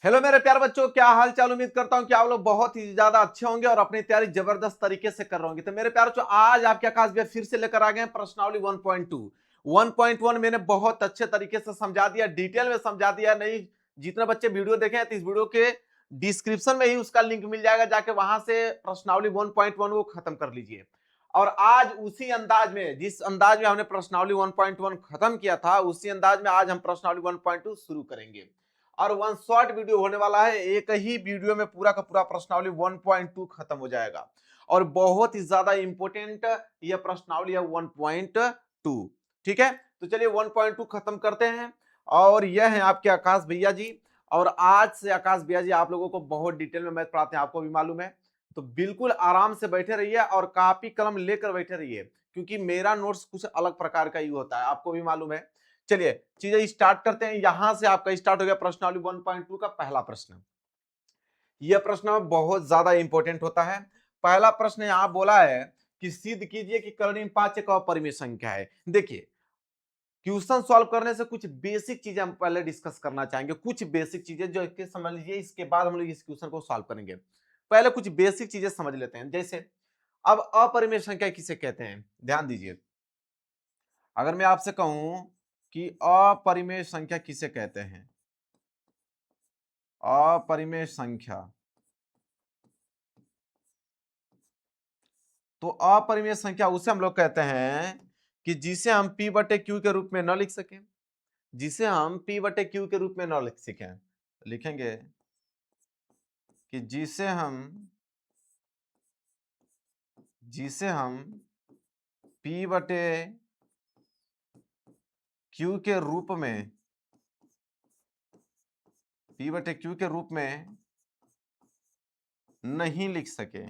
Hello मेरे प्यारे बच्चों, क्या हाल चाल। उम्मीद करता हूं कि आप लोग बहुत ही ज्यादा अच्छे होंगे और अपनी तैयारी जबरदस्त तरीके से कर रहे होंगे। तो मेरे प्यारे बच्चों, आज आपके आकाश भैया फिर से लेकर आ गए हैं प्रश्नावली 1.2। 1.1 मैंने बहुत अच्छे तरीके से समझा दिया, डिटेल में समझा दिया। नहीं, जितने बच्चे वीडियो देखे हैं तो इस वीडियो के डिस्क्रिप्शन में ही उसका लिंक मिल जाएगा, जाके वहां से प्रश्नावली 1.1 को खत्म कर लीजिए। और आज उसी अंदाज में, जिस अंदाज में हमने प्रश्नावली 1.1 खत्म किया था, उसी अंदाज में आज हम प्रश्नावली 1.2 शुरू करेंगे। और वन शॉर्ट वीडियो होने वाला है, एक ही वीडियो में पूरा का पूरा प्रश्नावली 1.2 खत्म हो जाएगा। और बहुत ही ज्यादा इंपॉर्टेंट यह प्रश्नावली है 1.2। ठीक है, तो चलिए 1.2 खत्म करते हैं। और यह है आपके आकाश भैया जी। और आज से आकाश भैया जी आप लोगों को बहुत डिटेल में मैथ पढ़ाते हैं, आपको भी मालूम है। तो बिल्कुल आराम से बैठे रहिए और कॉपी कलम लेकर बैठे रहिए, क्योंकि मेरा नोट्स कुछ अलग प्रकार का ही होता है, आपको भी मालूम है। चलिए चीजें स्टार्ट करते हैं। यहां से आपका स्टार्ट हो गया प्रश्नावली 1.2 का पहला प्रश्न। यह प्रश्न बहुत ज्यादा इंपॉर्टेंट होता है। पहला प्रश्न यहां बोला है कि सिद्ध कीजिए कि कर्णिम 5 एक अपरिमेय संख्या है। देखिए, क्वेश्चन सॉल्व करने से कुछ बेसिक चीजें हम पहले डिस्कस करना चाहेंगे, कुछ बेसिक चीजें जो कि समझ लीजिए, इसके बाद हम लोग इस क्वेश्चन को सॉल्व करेंगे। पहले कुछ बेसिक चीजें समझ लेते हैं। जैसे अब अपरिमेय संख्या किसे कहते हैं, ध्यान दीजिए। अगर मैं आपसे कहूं कि अपरिमेय संख्या किसे कहते हैं, अपरिमेय संख्या, तो अपरिमेय संख्या उसे हम लोग कहते हैं कि जिसे हम p बटे क्यू के रूप में न लिख सकें, जिसे हम p बटे क्यू के रूप में न लिख सकें। लिखेंगे कि जिसे हम p बटे क्यू के रूप में, p बटे क्यू के रूप में नहीं लिख सके,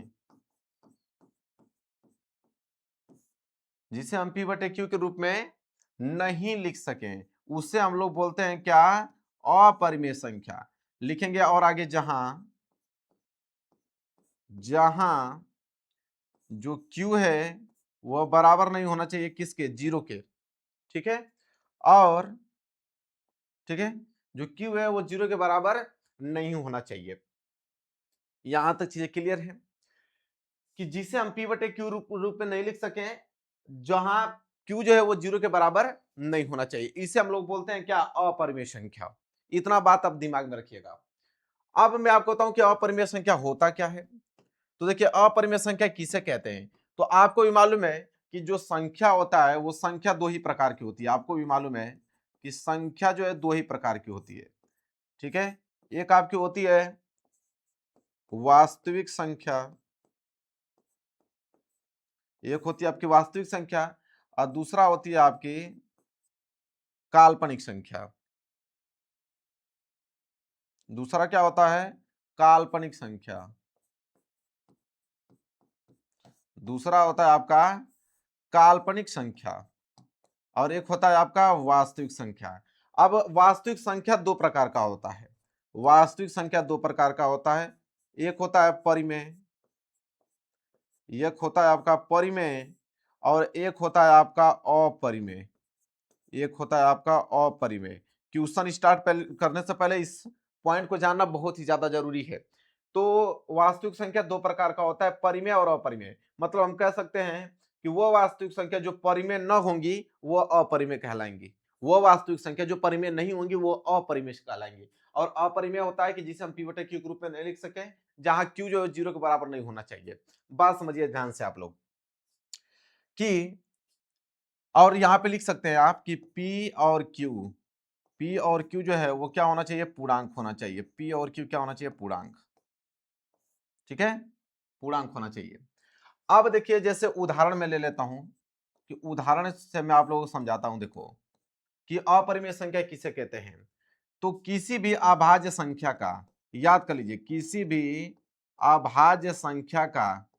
जिसे हम p बटे क्यू के रूप में नहीं लिख सकें, उसे हम लोग बोलते हैं क्या, अपरिमेय संख्या। लिखेंगे और आगे जहां जहां जो q है वह बराबर नहीं होना चाहिए किसके, जीरो के। ठीक है, और ठीक है, जो q है वो जीरो के बराबर नहीं होना चाहिए। यहां तक चीजें क्लियर है कि जिसे हम p बटे क्यू रूप में नहीं लिख सके, जहां q जो है वो जीरो के बराबर नहीं होना चाहिए, इसे हम लोग बोलते हैं क्या, अपरिमेय संख्या। इतना बात आप दिमाग में रखिएगा। अब मैं आपको बताऊं कि अपरिमेय संख्या होता क्या है। तो देखिए, अपरिमेय संख्या किसे कहते हैं, तो आपको भी मालूम है कि जो संख्या होता है वो संख्या दो ही प्रकार की होती है। आपको भी मालूम है कि संख्या जो है दो ही प्रकार की होती है। ठीक है, एक आपकी होती है वास्तविक संख्या, एक होती है आपकी वास्तविक संख्या, और दूसरा होती है आपकी काल्पनिक संख्या। दूसरा क्या होता है, काल्पनिक संख्या। दूसरा होता है आपका काल्पनिक संख्या, और एक होता है आपका वास्तविक संख्या। अब वास्तविक संख्या दो प्रकार का होता है, वास्तविक संख्या दो प्रकार का होता है। एक होता है परिमेय, एक होता है आपका परिमेय, और एक होता है आपका अपरिमेय, एक होता है आपका अपरिमेय। क्वेश्चन स्टार्ट करने से पहले इस पॉइंट को जानना बहुत ही ज्यादा जरूरी है। तो वास्तविक संख्या दो प्रकार का होता है, परिमेय और अपरिमेय। मतलब हम कह सकते हैं कि वो वास्तविक संख्या जो परिमेय न होंगी वो अपरिमेय कहलाएंगी, वो वास्तविक संख्या जो परिमेय नहीं होंगी वो अपरिमेय कहलाएंगी। और अपरिमेय होता है कि जिसे हम p बटे q के रूप में नहीं लिख सके, जहां q जो है जीरो के बराबर नहीं होना चाहिए। बात समझिए ध्यान से आप लोग कि, और यहां पे लिख सकते हैं आप कि P और Q जो है वो क्या होना चाहिए, पूर्णांक होना चाहिए। P और Q क्या होना चाहिए, पूर्णांक। ठीक है, पूर्णांक होना चाहिए। अब देखिए, जैसे उदाहरण में ले लेता हूं कि उदाहरण से मैं आप लोगों को समझाता हूं। देखो कि अपरिमेय संख्या किसे कहते हैं। तो किसी भी अभाज्य संख्या का, याद कर लीजिए, किसी भी अभाज्य संख्या का,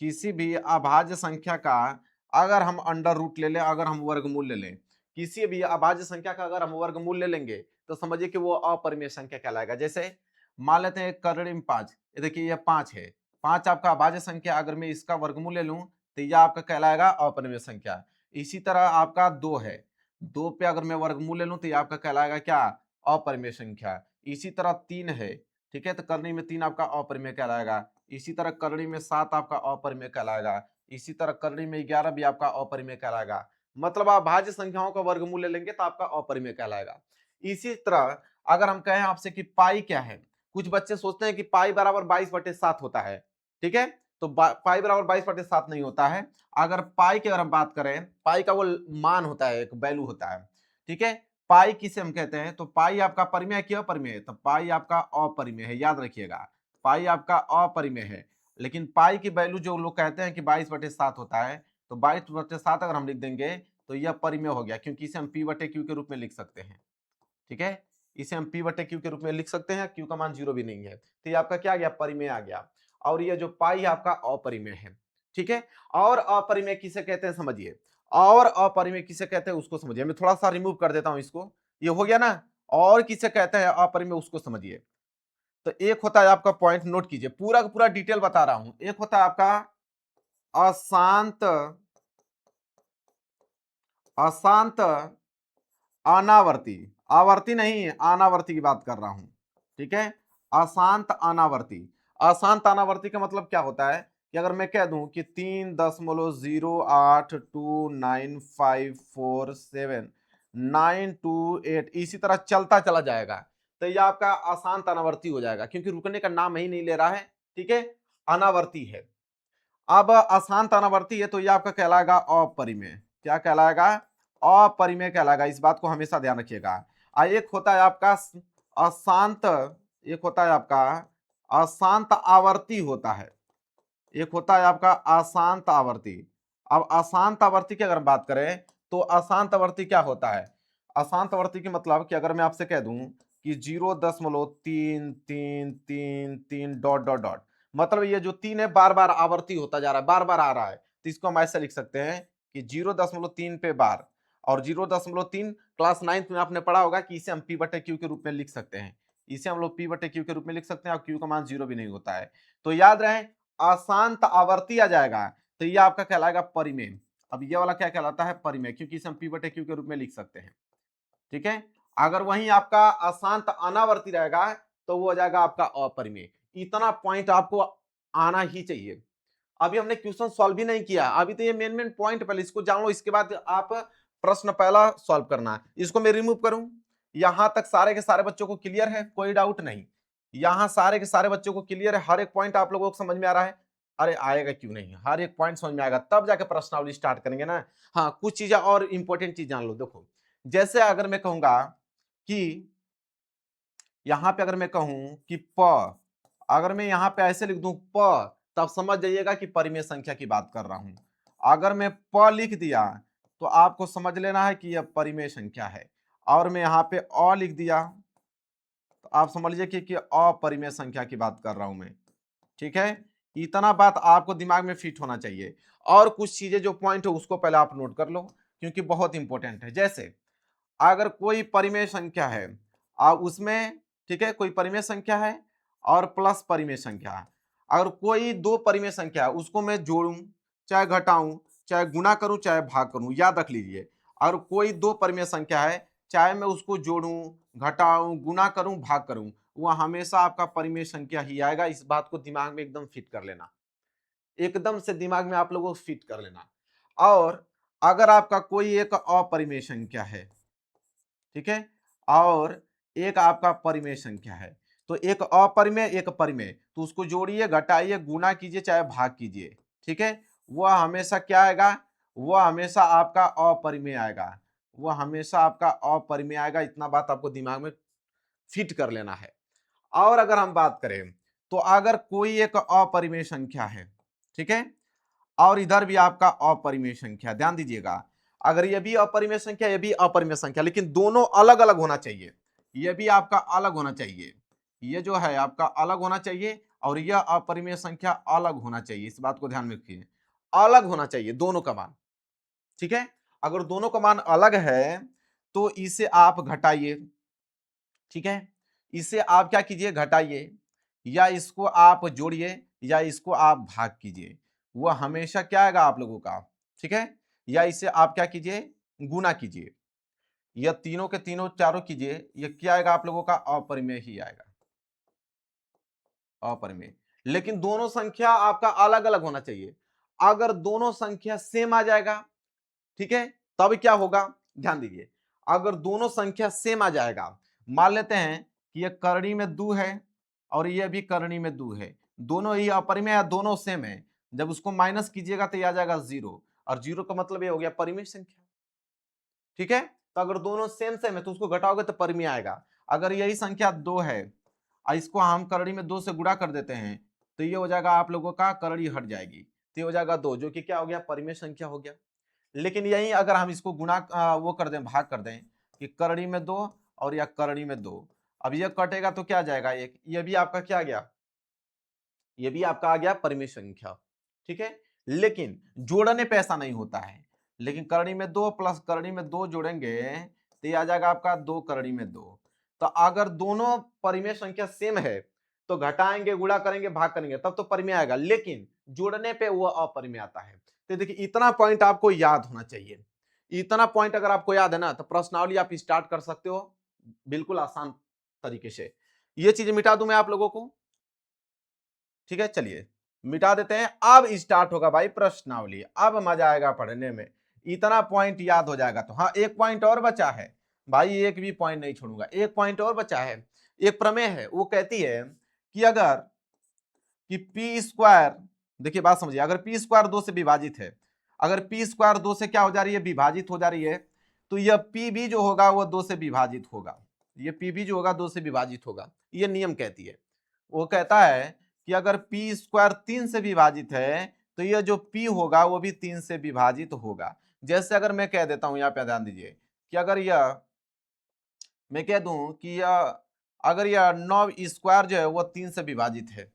किसी भी अभाज्य संख्या का अगर हम अंडर रूट ले लें, अगर हम वर्गमूल ले लें, किसी भी अभाज्य संख्या का अगर हम वर्गमूल ले लेंगे, तो समझिए कि वो अपरिमेय संख्या कहलाएगा। जैसे मान लेते हैं कर्णिम 5, ये देखिए ये 5 है, 5 आपका अभाज्य संख्या, अगर मैं इसका वर्गमूल ले लूं तो यह आपका कहलाएगा अपरिमेय संख्या। इसी तरह आपका 2 है, 2 पे अगर मैं वर्गमूल ले लूं तो यह आपका कहलाएगा क्या, अपरिमेय संख्या। इसी तरह 3 है, ठीक है, तो करनी में 3 आपका अपरिमेय कहलाएगा। इसी तरह करनी में 7 आपका अपरिमेय कहलाएगा। इसी तरह करनी में 11 भी आपका अपरिमेय कहलाएगा। मतलब आप भाज्य संख्याओं का वर्गमूल ले लेंगे तो आपका अपरिमेय कहलाएगा। इसी तरह अगर हम कहें आपसे कि पाई क्या है, कुछ बच्चे सोचते हैं कि पाई बराबर 22/7 होता है, ठीक है, तो पाई बराबर 22/7 नहीं होता है। अगर पाई की अगर हम बात करें, पाई का वो मान होता है, एक वैल्यू होता है, ठीक है। पाई किसे हम कहते हैं, तो पाई आपका परिमेय है कि अपरिमेय है, तो पाई आपका अपरिमेय है, याद रखिएगा, पाई आपका अपरिमेय है। लेकिन पाई की वैल्यू जो लोग कहते हैं कि 22/7 होता है, तो 22/7 अगर हम लिख देंगे तो यह परिमेय हो गया, क्योंकि इसे हम P/Q के रूप में लिख सकते हैं, ठीक है। इसे हम P/Q के रूप में लिख सकते हैं, Q का मान 0 भी नहीं है, तो ये आपका क्या आ गया, परिमेय आ गया। और ये जो पाई आपका अपरिमेय है, ठीक है। और अपरिमेय किसे कहते हैं समझिए, और अपरिमेय किसे कहते हैं उसको समझिए। मैं थोड़ा सा रिमूव कर देता हूं इसको, ये हो गया ना। और किसे कहते हैं अपरिमेय उसको समझिए। तो एक होता है आपका, पॉइंट नोट कीजिए, पूरा का पूरा डिटेल बता रहा हूं। एक होता है आपका अशांत, अशांत अनावर्ती, आवर्ती नहीं, अनावर्ती की बात कर रहा हूं, ठीक है। अशांत अनावर्ती, अशांत अनावर्ती का मतलब क्या होता है कि अगर मैं कह दूं कि 3.0829547 928 इसी तरह चलता चला जाएगा, तो यह आपका अशांत अनावर्ती हो जाएगा, क्योंकि रुकने का नाम ही नहीं ले रहा है, ठीक है, अनावर्ती है। अब अशांत अनावर्ती है तो यह आपका कहलाएगा अपरिमेय। क्या कहलाएगा, अपरिमेय कहलाएगा, इस बात को हमेशा ध्यान रखिएगा। एक होता है आपका अशांत, एक होता है आपका अशांत आवर्ती होता है, एक होता है आपका अशांत आवर्ती। अब अशांत आवर्ती की अगर बात करें तो अशांत आवर्ती क्या होता है, अशांत आवर्ती की मतलब कि अगर मैं आपसे कह दूं कि 0.33333 डॉट डॉट डॉट, मतलब ये जो 3 है बार बार आवर्ती होता जा रहा है, बार बार आ रहा है, तो इसको हम ऐसे लिख सकते हैं कि 0.3 पे बार। और 0.3 क्लास 9th में आपने पढ़ा होगा कि इसे हम P/Q के रूप में लिख सकते हैं, इसे हम लोग P/Q के रूप में लिख सकते हैं, और Q का मान 0 भी नहीं होता है। तो याद रहे, अशांत आवर्ती आ जाएगा तो ये आपका कहलाएगा परिमेय। अब ये वाला क्या कहलाता है, परिमेय, क्योंकि इसे हम P/Q के रूप में लिख सकते हैं, ठीक है। अगर वहीं आपका अशांत अनावर्ती रहेगा तो वो हो जाएगा आपका अपरिमेय। इतना पॉइंट आपको आना ही चाहिए। अभी हमने क्वेश्चन सॉल्व भी नहीं किया, अभी तो ये मेन मेन पॉइंट पहले इसको जान लो, इसके बाद आप प्रश्न पहला सॉल्व करना है। इसको मैं रिमूव करूं, यहां तक सारे के सारे बच्चों को क्लियर है, कोई डाउट नहीं, यहां सारे के सारे बच्चों को क्लियर है, हर एक पॉइंट आप लोगों को समझ में आ रहा है। अरे आएगा क्यों नहीं, हर एक पॉइंट समझ में आएगा, तब जाके प्रश्नावली स्टार्ट करेंगे ना। हाँ, कुछ चीजें और इंपॉर्टेंट चीज जान लो। देखो, जैसे अगर मैं कहूंगा कि यहां पे अगर मैं कहूं कि प, अगर मैं यहां पे ऐसे लिख दूं प, तब समझ जाइएगा कि परिमेय संख्या की बात कर रहा हूं। अगर मैं प लिख दिया तो आपको समझ लेना है कि यह परिमेय संख्या है, और मैं यहां पे अ लिख दिया तो आप समझ लीजिए कि अपरिमेय संख्या की बात कर रहा हूं मैं, ठीक है। इतना बात आपको दिमाग में फिट होना चाहिए। और कुछ चीजें जो पॉइंट है उसको पहले आप नोट कर लो, क्योंकि बहुत इंपॉर्टेंट है। जैसे अगर कोई परिमेय संख्या है उसमें, ठीक है, कोई परिमेय संख्या है और प्लस परिमेय संख्या है, अगर कोई दो परिमेय संख्या है उसको मैं जोड़ूं चाहे घटाऊं चाहे गुणा करूं चाहे भाग करूं, याद रख लीजिए, अगर कोई दो परिमेय संख्या है, चाहे मैं उसको जोड़ूं घटाऊं गुणा करूं भाग करूं, वह हमेशा आपका परिमेय संख्या ही आएगा। इस बात को दिमाग में एकदम फिट कर लेना, एकदम से दिमाग में आप लोगों को फिट कर लेना। और अगर आपका कोई एक अपरिमेय संख्या है, ठीक है, और एक आपका परिमेय संख्या है, तो एक अपरिमेय एक परिमेय, तो उसको जोड़िए घटाइए गुणा कीजिए चाहे भाग कीजिए, ठीक है, वह हमेशा क्या आएगा, वह हमेशा आपका अपरिमेय आएगा, वह हमेशा आपका अपरिमेय आएगा। इतना बात आपको दिमाग में फिट कर लेना है। और अगर हम बात करें तो अगर कोई एक अपरिमेय संख्या है, ठीक है, और इधर भी आपका अपरिमेय संख्या, ध्यान दीजिएगा, अगर ये भी अपरिमेय संख्या ये भी अपरिमेय संख्या, लेकिन दोनों अलग अलग होना चाहिए, ये भी आपका अलग होना चाहिए, ये जो है आपका अलग होना चाहिए, और यह अपरिमेय संख्या अलग होना चाहिए। इस बात को ध्यान में रखिए, अलग होना चाहिए दोनों का मान, ठीक है। अगर दोनों का मान अलग है तो इसे आप घटाइए, ठीक है, इसे आप क्या कीजिए घटाइए, या इसको आप जोड़िए या इसको आप भाग कीजिए, वह हमेशा क्या आएगा आप लोगों का, ठीक है, या इसे आप क्या कीजिए गुना कीजिए। यह तीनों के तीनों चारों कीजिए, ये क्या आएगा आप लोगों का, अपरिमेय ही आएगा, अपरिमेय। लेकिन दोनों संख्या आपका अलग अलग होना चाहिए। अगर दोनों संख्या सेम आ जाएगा, ठीक है, तब क्या होगा, ध्यान दीजिए, अगर दोनों संख्या सेम आ जाएगा, मान लेते हैं कि यह करणी में 2 है और यह भी करणी में 2 है, दोनों ही अपरिमेय है, दोनों सेम है, जब उसको माइनस कीजिएगा तो यह आ जाएगा 0, और 0 का मतलब यह हो गया परिमेय संख्या, ठीक है। तो अगर दोनों सेम सेम है तो उसको घटाओगे तो परिमेय आएगा। अगर यही संख्या 2 है और इसको हम करणी में 2 से गुणा कर देते हैं तो ये हो जाएगा आप लोगों का, करणी हट जाएगी तो ये हो जाएगा 2, जो कि क्या हो गया, परिमेय संख्या हो गया। लेकिन यही अगर हम इसको गुणा वो कर दें, भाग कर दें कि करणी में 2 और या करणी में 2, अब ये कटेगा तो क्या आ जाएगा, एक, ये भी आपका क्या आ गया, ये भी आपका आ गया परिमेय संख्या, ठीक है। लेकिन जोड़ने पे ऐसा नहीं होता है, लेकिन करणी में 2 प्लस करणी में 2 जोड़ेंगे तो ये आ जाएगा आपका 2 करणी में 2। तो अगर दोनों परिमेय संख्या सेम है तो घटाएंगे, गुणा करेंगे, भाग करेंगे, तब तो परिमेय आएगा, लेकिन जोड़ने पे वो अपरिमेय आता है। तो देखिए इतना पॉइंट आपको याद होना चाहिए, इतना पॉइंट अगर आपको याद है ना तो प्रश्नावली आप स्टार्ट कर सकते हो बिल्कुल आसान तरीके से। ये चीज मिटा दूं मैं आप लोगों को, ठीक है, चलिए मिटा देते हैं। अब स्टार्ट होगा भाई प्रश्नावली, अब मजा आएगा पढ़ने में, इतना पॉइंट याद हो जाएगा। तो हाँ, एक पॉइंट और बचा है भाई, एक भी पॉइंट नहीं छोड़ूंगा, एक पॉइंट और बचा है। एक प्रमेय है, वो कहती है कि अगर कि पी स्क्वायर, देखिए बात समझिए, अगर पी स्क्वायर 2 से विभाजित है, अगर पी स्क्वायर 2 से क्या हो जा रही है, विभाजित हो जा रही है, तो यह पी भी जो होगा वो 2 से विभाजित होगा, ये पी भी जो होगा 2 से विभाजित होगा, ये नियम कहती है। वो कहता है कि अगर पी स्क्वायर 3 से विभाजित है तो यह जो पी होगा वो भी 3 से विभाजित होगा। जैसे अगर मैं कह देता हूं, यहाँ पे ध्यान दीजिए कि अगर यह मैं कह दूं कि यह अगर यह 9 स्क्वायर जो है वो 3 से विभाजित है,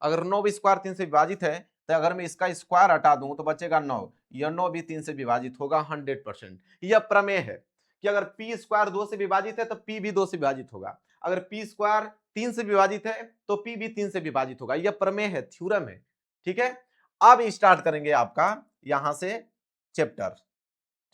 अगर 9 स्क्वायर 3 से विभाजित है तो अगर मैं इसका स्क्वायर हटा दूं तो बचेगा 9, यह 9 भी 3 से विभाजित होगा 100%। यह प्रमेय है कि अगर पी स्क्वायर 2 से विभाजित है तो पी भी 2 से विभाजित होगा, अगर पी स्क्वायर 3 से विभाजित है तो पी भी 3 से विभाजित होगा। यह प्रमेय है, थ्योरम है, ठीक है। अब स्टार्ट करेंगे आपका यहां से चैप्टर,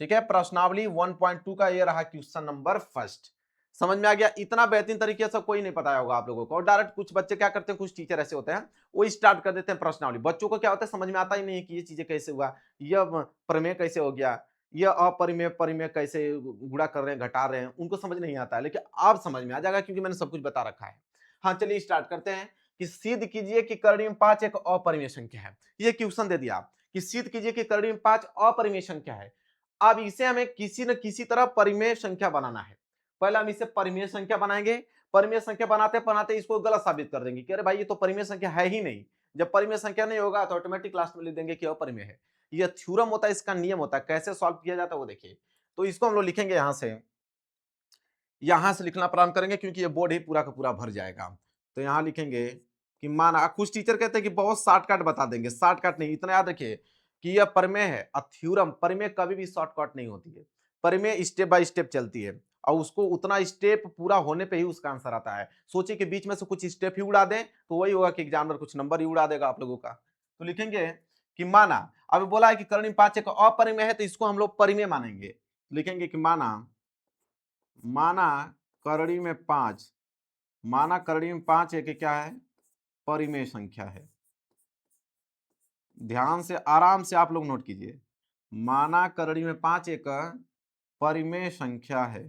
ठीक है। प्रश्नावली 1.2 का ये रहा क्वेश्चन नंबर फर्स्ट, समझ में आ गया। इतना बेहतरीन तरीके से कोई नहीं बताया होगा आप लोगों को, और डायरेक्ट कुछ बच्चे क्या करते हैं, कुछ टीचर ऐसे होते हैं वो स्टार्ट कर देते हैं प्रश्नावली, बच्चों को क्या होता है समझ में आता ही नहीं कि ये चीजें कैसे हुआ, यह प्रमेय कैसे हो गया, यह अपरिमेय परिमेय कैसे गुणा कर रहे हैं, घटा रहे हैं, उनको समझ नहीं आता है। लेकिन अब समझ में आ जाएगा क्योंकि मैंने सब कुछ बता रखा है। हाँ चलिए स्टार्ट करते हैं कि सिद्ध कीजिए कि करणी में 5 एक अपरिमेय संख्या है। ये क्वेश्चन दे दिया कि सिद्ध कीजिए कि करणी में 5 अपरिमेय संख्या है। अब इसे हमें किसी न किसी तरह परिमेय संख्या बनाना है। पहले हम इसे परिमेय संख्या बनाएंगे, परिमेय संख्या बनाते बनाते इसको गलत साबित कर देंगे कि अरे भाई ये तो परिमेय संख्या है ही नहीं। जब परिमेय संख्या नहीं होगा तो ऑटोमेटिक लास्ट में लिख देंगे कि अपरिमेय है। ये थ्योरम होता है, इसका नियम होता है, कैसे सॉल्व किया जाता है वो देखिए। तो इसको हम लोग लिखेंगे यहां से लिखना प्रारंभ करेंगे क्योंकि ये बोर्ड ही पूरा का पूरा भर जाएगा। तो यहां लिखेंगे कि माना, कुछ टीचर कहते हैं कि बहुत शॉर्टकट बता देंगे, शॉर्टकट नहीं, इतना याद रखिए कि यह परिमेय है। थ्योरम परिमेय कभी भी शॉर्टकट नहीं होती है, परिमेय स्टेप बाय स्टेप चलती है और उसको उतना स्टेप पूरा होने पे ही उसका आंसर आता है। सोचिए कि बीच में से कुछ स्टेप ही उड़ा दें तो वही होगा कि एग्जामिनर कुछ नंबर ही उड़ा देगा आप लोगों का। तो लिखेंगे कि माना, अब बोला है कि करणी 5 एक अपरिमेय है तो इसको हम लोग परिमेय मानेंगे। लिखेंगे कि माना करणी में 5, माना करणी में 5 एक क्या है, परिमेय संख्या है। ध्यान से आराम से आप लोग नोट कीजिए, माना करणी में 5 एक परिमेय संख्या है,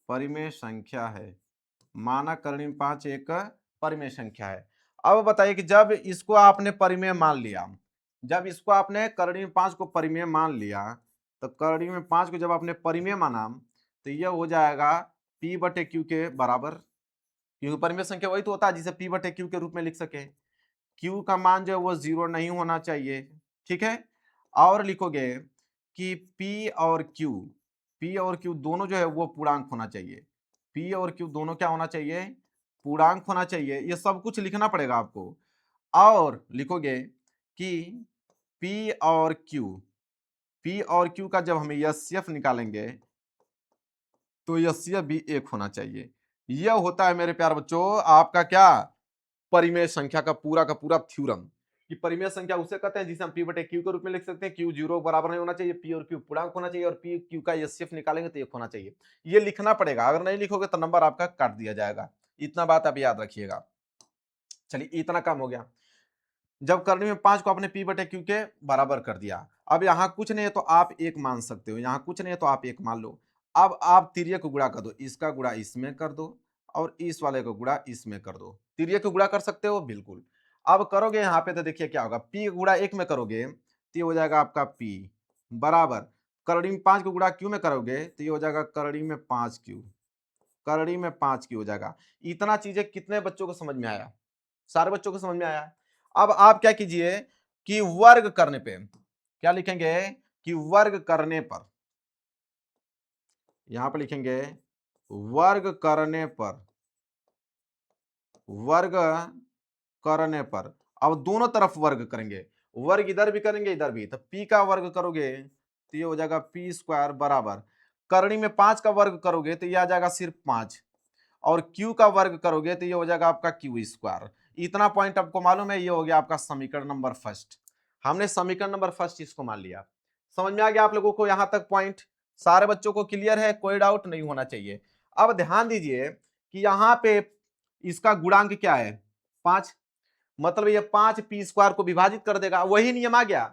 परिमेय संख्या है, माना करणी में 5 एक परिमेय संख्या है। अब बताइए कि जब इसको आपने परिमेय मान लिया, जब इसको आपने करणी में 5 को परिमेय मान लिया, तो करणी में 5 को जब आपने परिमेय माना तो यह हो जाएगा P बटे Q के बराबर, क्योंकि परिमेय संख्या वही तो होता है जिसे P बटे Q के रूप में लिख सके। Q का मान जो है वो 0 नहीं होना चाहिए, ठीक है। और लिखोगे कि P और Q दोनों जो है वो पूर्णांक होना चाहिए, P और Q दोनों क्या होना चाहिए, पूर्णांक होना चाहिए। ये सब कुछ लिखना पड़ेगा आपको। और लिखोगे कि P और Q का जब हम HCF निकालेंगे तो HCF भी 1 होना चाहिए। यह होता है मेरे प्यारे बच्चों आपका क्या, परिमेय संख्या का पूरा थ्योरम। कि परिमेय संख्या उसे कहते हैं जिसे हम पी बटे क्यू के रूप में लिख सकते हैं। क्यू जीरो बराबर नहीं होना चाहिए, पी और क्यू पूर्णांक होना चाहिए, और पी क्यू का एचसीएफ निकालेंगे तो 1 होना चाहिए। ये लिखना पड़ेगा, अगर नहीं लिखोगे तो नंबर आपका काट दिया जाएगा। इतना बात आप याद रखिएगा। चलिए इतना काम हो गया। जब करनी में 5 को आपने पी बटे क्यू के बराबर कर दिया, अब यहां कुछ नहीं है तो आप 1 मान सकते हो, यहां कुछ नहीं है तो आप 1 मान लो। अब आप तिर्यक को गुणा कर दो, इसका गुणा इसमें कर दो और इस वाले को गुणा इसमें कर दो। तिर्यक को गुणा कर सकते हो बिल्कुल। अब करोगे यहाँ पे तो देखिए क्या होगा, पी गुणा 1 में करोगे तो ये हो जाएगा आपका पी बराबर, करड़ी में 5 को गुणा क्यू में करोगे तो ये हो जाएगा करड़ी में 5 क्यू, करड़ी में 5 क्यू हो जाएगा। इतना चीजें कितने बच्चों को समझ में आया? सारे बच्चों को समझ में आया। अब आप क्या कीजिए कि वर्ग करने पे क्या लिखेंगे कि वर्ग करने पर, यहां पर लिखेंगे वर्ग करने पर, वर्ग करने पर। अब दोनों तरफ वर्ग करेंगे, वर्ग इधर भी करेंगे इधर भी, तो p का वर्ग करोगे तो ये हो जाएगा पी स्क्वायर बराबर, करनी में 5 का वर्ग करोगे तो ये आ जाएगा सिर्फ 5, और q का वर्ग करोगे तो ये हो जाएगा आपका क्यू स्क्वायर। इतना पॉइंट आपको मालूम है, ये हो गया आपका समीकरण नंबर फर्स्ट। हमने समीकरण नंबर फर्स्ट इसको मान लिया। समझ में आ गया आप लोगों को यहां तक पॉइंट? सारे बच्चों को क्लियर है, कोई डाउट नहीं होना चाहिए। अब ध्यान दीजिए कि यहां पे इसका गुणांक क्या है? 5, मतलब ये 5 पी स्क्वायर को विभाजित कर देगा। वही नियम आ गया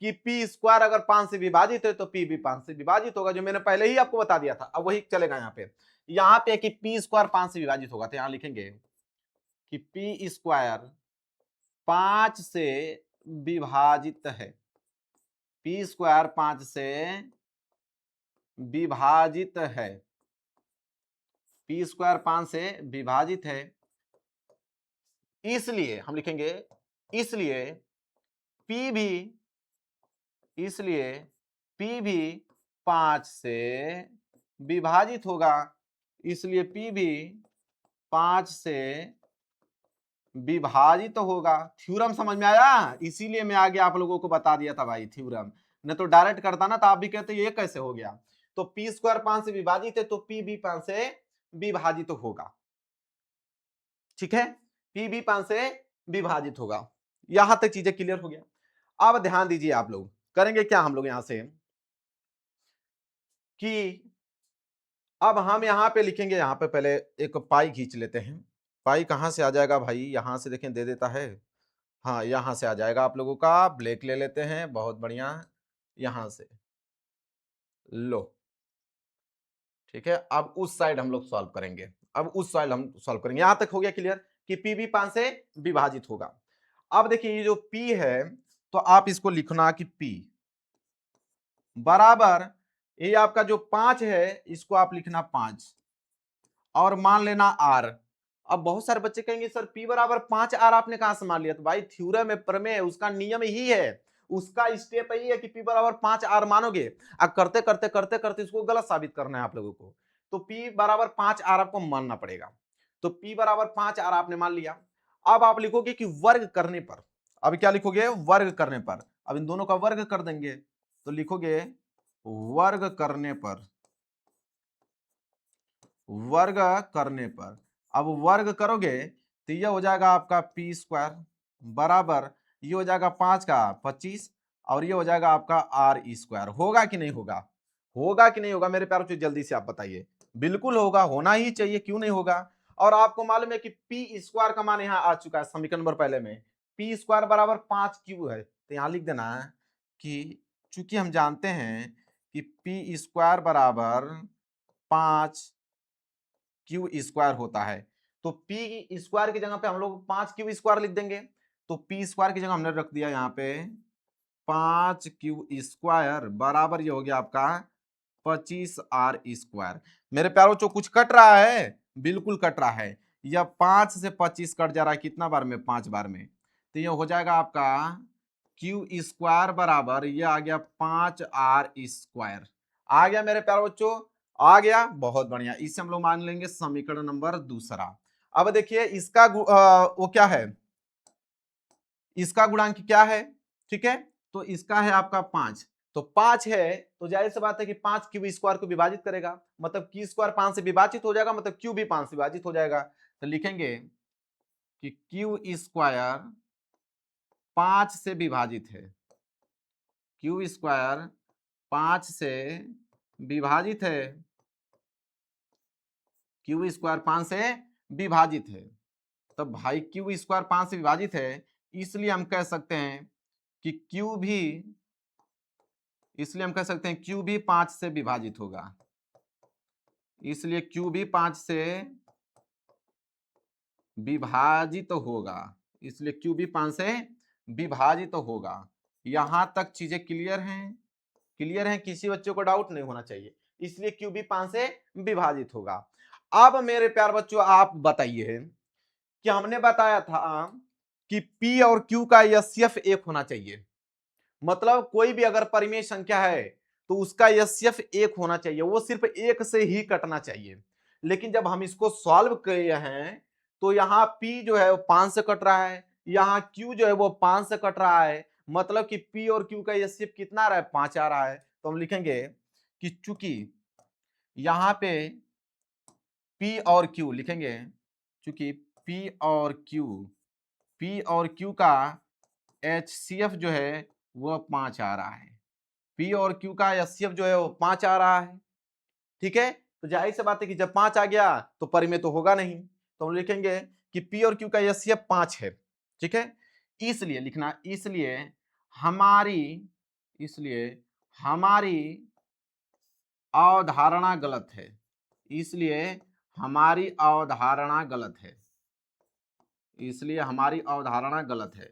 कि पी स्क्वायर अगर 5 से विभाजित है तो पी भी 5 से विभाजित होगा, जो मैंने पहले ही आपको बता दिया था। अब वही चलेगा यहाँ पे कि पी स्क्वायर 5 से विभाजित होगा, तो यहां लिखेंगे कि पी स्क्वायर 5 से विभाजित है, पी स्क्वायर 5 से विभाजित है, पी स्क्वायर 5 से विभाजित है, इसलिए हम लिखेंगे इसलिए पी भी, इसलिए पी भी 5 से विभाजित होगा, इसलिए पी भी 5 से विभाजित होगा। थ्योरम समझ में आया? इसीलिए मैं आगे आप लोगों को बता दिया था भाई थ्योरम, नहीं तो डायरेक्ट करता ना तो आप भी कहते ये कैसे हो गया। तो पी स्क्वायर 5 से विभाजित है तो पी भी 5 से विभाजित होगा, ठीक है, पी भी 5 से विभाजित होगा। यहां तक चीजें क्लियर हो गया। अब ध्यान दीजिए, आप लोग करेंगे क्या, हम लोग यहां से कि अब हम यहां पे लिखेंगे, यहां पे पहले एक पाई खींच लेते हैं। पाई कहां से आ जाएगा भाई, यहां से देखें दे देता है, हाँ यहां से आ जाएगा आप लोगों का। ब्लैक ले लेते हैं, बहुत बढ़िया, यहां से लो, ठीक है। अब उस साइड हम लोग सॉल्व करेंगे, अब उस साइड हम सॉल्व करेंगे। यहां तक हो गया क्लियर कि पी भी 5 से विभाजित होगा। अब देखिए ये जो पी है तो आप इसको लिखना कि पी बराबर, ये आपका जो 5 है इसको आप लिखना 5 और मान लेना आर। अब बहुत सारे बच्चे कहेंगे सर पी बराबर 5 आर आपने कहां से मान लिया? तो भाई थ्योरम में प्रमेय उसका नियम ही है, उसका स्टेप यही है कि पी बराबर 5 आर मानोगे। अब करते करते करते करते इसको गलत साबित करना है आप लोगों को, तो पी बराबर 5 आर आपको मानना पड़ेगा। तो पी बराबर 5 आर आपने मान लिया। अब आप लिखोगे कि वर्ग करने पर, अब क्या लिखोगे? वर्ग करने पर। अब इन दोनों का वर्ग कर देंगे तो लिखोगे वर्ग करने पर, वर्ग करने पर। अब वर्ग करोगे तो ये हो जाएगा आपका पी स्क्वायर बराबर, ये हो जाएगा 5 का 25 और ये हो जाएगा आपका आर स्क्वायर। होगा कि नहीं होगा? होगा कि नहीं होगा मेरे प्यारों? तो जल्दी से आप बताइए। बिल्कुल होगा, होना ही चाहिए, क्यों नहीं होगा। और आपको मालूम है कि पी स्क्वायर का मान यहाँ आ चुका है समीकरण नंबर पहले में, पी स्क्वायर बराबर 5 क्यू है। तो यहाँ लिख देना कि चूंकि हम जानते हैं कि पी स्क्वायर बराबर 5 क्यू स्क्वायर होता है, तो पी स्क्वायर की जगह पे हम लोग 5 क्यू स्क्वायर लिख देंगे। तो पी स्क्वायर की जगह हमने रख दिया यहाँ पे 5 क्यू स्क्वायर बराबर ये हो गया आपका 25 आर स्क्वायर। मेरे प्यारों जो कुछ कट रहा है? बिल्कुल कट रहा है। यह 5 से 25 कट जा रहा है कितना बार में? 5 बार में। तो ये हो जाएगा आपका क्यू स्क्वायर बराबर, ये आ गया 5 आर स्क्वायर। आ गया मेरे प्यारे बच्चों? आ गया, बहुत बढ़िया। इसे हम लोग मान लेंगे समीकरण नंबर दूसरा। अब देखिए इसका वो क्या है, इसका गुणांक क्या है, ठीक है, तो इसका है आपका 5। तो 5 है तो जाहिर सी बात है कि 5 क्यू स्क्वायर को विभाजित करेगा, मतलब क्यू स्क्वायर 5 से विभाजित हो जाएगा, मतलब क्यू भी 5 से विभाजित हो जाएगा। तो लिखेंगे कि क्यू स्क्वायर 5 से विभाजित है, क्यू स्क्वायर 5 से विभाजित है, क्यू स्क्वायर 5 से विभाजित है। तो भाई क्यू स्क्वायर 5 से विभाजित है, इसलिए हम कह सकते हैं कि क्यू भी, इसलिए हम कह सकते हैं क्यू भी 5 से विभाजित होगा, इसलिए क्यू भी 5 से विभाजित होगा, इसलिए क्यू भी 5 से विभाजित होगा। यहां तक चीजें क्लियर हैं? क्लियर है, किसी बच्चे को डाउट नहीं होना चाहिए। इसलिए क्यू भी 5 से विभाजित होगा। अब मेरे प्यार बच्चों आप बताइए कि हमने बताया था कि P और Q का एचसीएफ 1 होना चाहिए, मतलब कोई भी अगर परिमेय संख्या है तो उसका एचसीएफ 1 होना चाहिए, वो सिर्फ 1 से ही कटना चाहिए। लेकिन जब हम इसको सॉल्व किए हैं तो यहाँ P जो है वो 5 से कट रहा है, यहाँ Q जो है वो 5 से कट रहा है, मतलब कि P और Q का एचसीएफ कितना आ रहा है? 5 आ रहा है। तो हम लिखेंगे कि चूंकि यहाँ पे P और Q लिखेंगे, चूंकि P और Q का एचसीएफ जो है वो 5 आ रहा है, P और Q का एचसीएफ जो है वो 5 आ रहा है। ठीक है, तो जाहिर सी बात है कि जब 5 आ गया तो परिमेय तो होगा नहीं, तो हम लिखेंगे कि P और Q का एचसीएफ 5 है। ठीक है, इसलिए लिखना, इसलिए हमारी अवधारणा गलत है, इसलिए हमारी अवधारणा गलत है, इसलिए हमारी अवधारणा गलत है।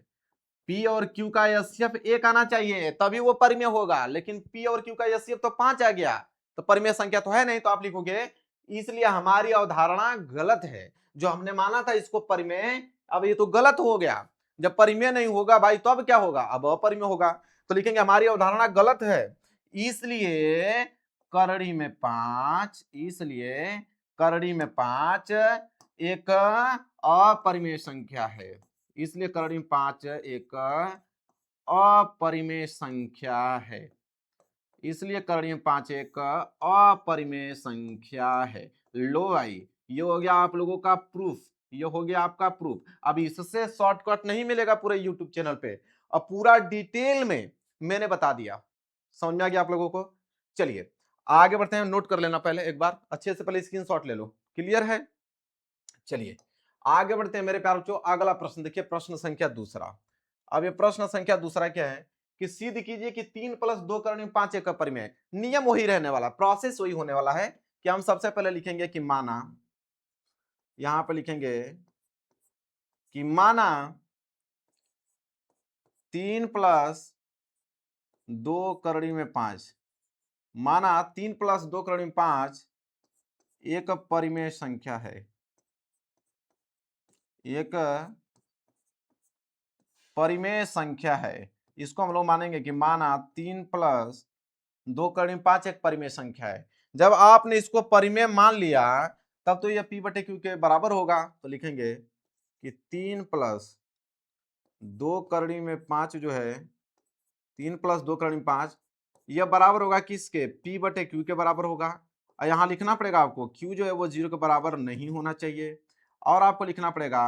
P और Q का एचसीएफ 1 आना चाहिए तभी वो परिमेय होगा, लेकिन P और Q का एचसीएफ तो 5 आ गया, तो परिमेय संख्या तो है नहीं, तो आप लिखोगे इसलिए हमारी अवधारणा गलत है। जो हमने माना था इसको परिमेय, अब ये तो गलत हो गया। जब परिमेय नहीं होगा भाई तो अब क्या होगा? अब अपरिमेय होगा। तो लिखेंगे हमारी अवधारणा गलत है, इसलिए करड़ी में 5, इसलिए करड़ी में 5 एक अपरिमेय संख्या है, इसलिए करड़ी में 5 एक अपरिमेय संख्या है, इसलिए करड़ी में 5 एक अपरिमेय संख्या है। लो भाई, ये हो गया आप लोगों का प्रूफ, ये हो गया आपका प्रूफ। अब इससे शॉर्टकट नहीं मिलेगा पूरे यूट्यूब चैनल पे, अब पूरा डिटेल में मैंने बता दिया। समझ में आ गया आप लोगों को? चलिए आगे बढ़ते हैं, नोट कर लेना पहले एक बार अच्छे से, पहले स्क्रीनशॉट ले लो। क्लियर है? चलिए आगे बढ़ते हैं मेरे प्यारे बच्चों। अगला प्रश्न देखिए, प्रश्न संख्या दूसरा। अब ये प्रश्न संख्या दूसरा क्या है कि सिद्ध कीजिए कि 3 + 2 करने में 5 एक परिमेय। नियम वही रहने वाला, प्रोसेस वही होने वाला है कि हम सबसे पहले लिखेंगे कि माना, यहां पर लिखेंगे कि माना 3 + 2 करड़ी में 5, माना 3 + 2 करड़ी में 5 एक परिमेय संख्या है, एक परिमेय संख्या है। इसको हम लोग मानेंगे कि माना 3 + 2 करड़ी में 5 एक परिमेय संख्या है। जब आपने इसको परिमेय मान लिया तब तो ये P/Q के बराबर होगा, तो लिखेंगे कि 3 + 2 करड़ी में 5 जो है, 3 + 2 करड़ी में 5 यह बराबर होगा किसके? P/Q के बराबर होगा। और यहाँ लिखना पड़ेगा आपको Q जो है वो 0 के बराबर नहीं होना चाहिए, और आपको लिखना पड़ेगा